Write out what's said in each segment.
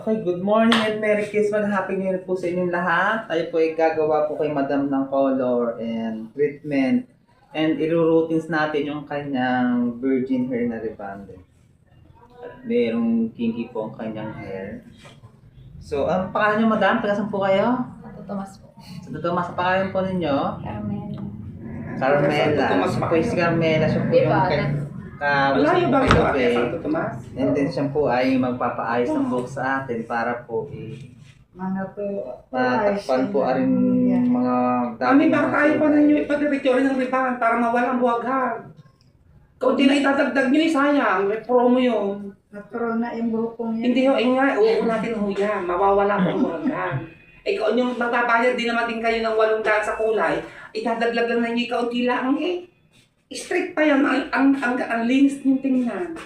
Okay, good morning and Merry Christmas. Happy New Year po sa inyong lahat. Tayo po ay gagawa po kay Madam ng color and treatment. And iro-routines natin yung kanyang virgin hair na rebonded. At merong kinky po ang kanyang hair. So, ang pangalan niyo, Madam? Taga-saan po kayo? Santo Tomas po. Santo Tomas, ang pangalan po ninyo? Carmela. Carmela. Siya po si Carmela. Siya po yung Malayo ba ito kay Santo Tomas? And then siya po ay magpapaayos ng buhok sa atin para po Mga po. matakpan po rin mga Kami ba kaya pa ninyo ipadiretso rin ng ribahan para mawalang buwaghan? Kaunti na itatagdag nyo sayang, may promo yun. Nagkaroon na yung buhok yan. Hindi ho, nga, oo natin ho yan, mawawala pang buwaghan. Kung yung magbabayad din naman din kayo ng 800 sa kulay, itadaglag lang na nyo kaunti lang strict pa yan, ang linis niyong tingnan.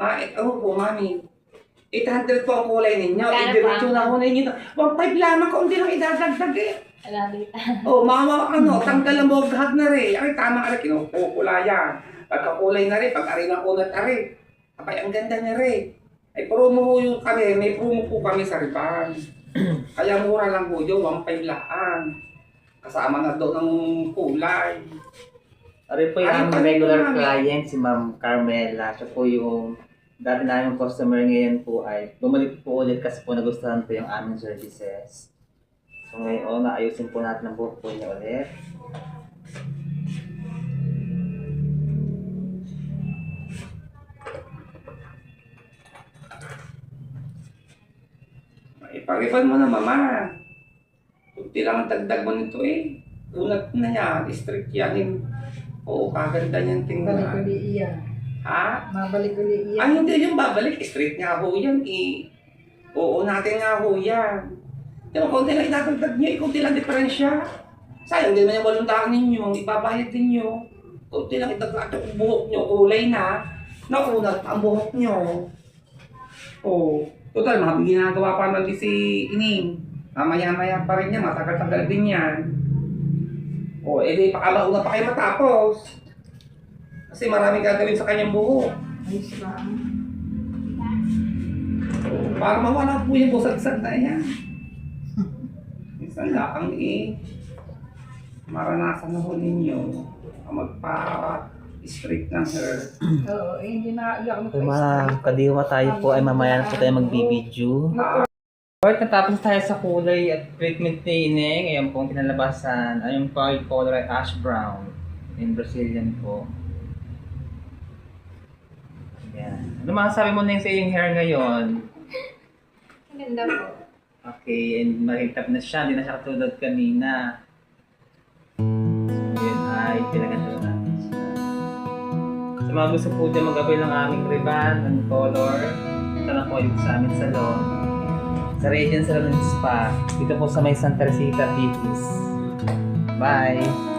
Ano po, mami? 800 po ang kulay ninyo. Idiretso na ho ninyo. 1.5 lamang, kaunti lang idadagdag Alalita. tanggal ang buwaghan na rin. Ay, tama ka rin, kinukulayan. Pagkakulay na rin, pag-ari ng kunat na rin. Abay, ang ganda na rin. Ay, promo ho yung kami, may promo po kami sa Riban. Kaya mura lang po yun, 1.5 laan. Kasama na doon ng kulay. Ari po yung aming regular client, si Ma'am Carmela. Siya po yung dati namin customer ngayon po ay bumalik po ulit kasi po nagustuhan po yung aming services. So ngayon, naayusin po natin ang buhok po niya ulit. Ipag-ipan mo na, mama. Kunti lang ang dagdag mo nito Unat na yan, strict yan. Oo, kaganda niyan Balik tingnan. uli iyan. Ha? Mabalik uli iyan. Ay, hindi yung babalik. Straight nga ho yan Oo, natin nga ho yan. Pero konti lang itatagdag nyo, konti lang diferensya. Sayang din naman yung 800 ninyo, ibabayad din nyo. Konti lang itagdag yung buhok nyo, kulay na. Naunat ang buhok nyo. Oo. Total, mga ginagawa pa naman din si Ining. Mamaya-maya pa rin yan, matagal-tagal din yan. Di pakalauna pa kayo matapos. Kasi maraming gagawin sa kanyang buhok. Ayos ba? Para mawala po yung busag-sag na yan. Minsan lakang maranasan na ho ninyo ang magpa-straight ng hair. Oo, hindi na iyak So mga kadiwa tayo po ay mamaya na po tayo magbibideo. Alright, natapos tayo sa kulay at treatment ni Ineng. Ngayon po ang kinalabasan ay yung color ay ash brown in Brazilian po. Yan. Ano masasabi mo na sa iyong hair ngayon? Ang ganda po. Okay, and mahintap na siya. Hindi na siya katulad kanina. So, yun ay pinaganda natin siya. Sa mga gusto po dyan mag-avail ng aming ribbon and color, ito na po yung sa aming salon. Sa Radiant Salon and Spa. Dito po sa may Santa Rosita, Beatriz. Bye!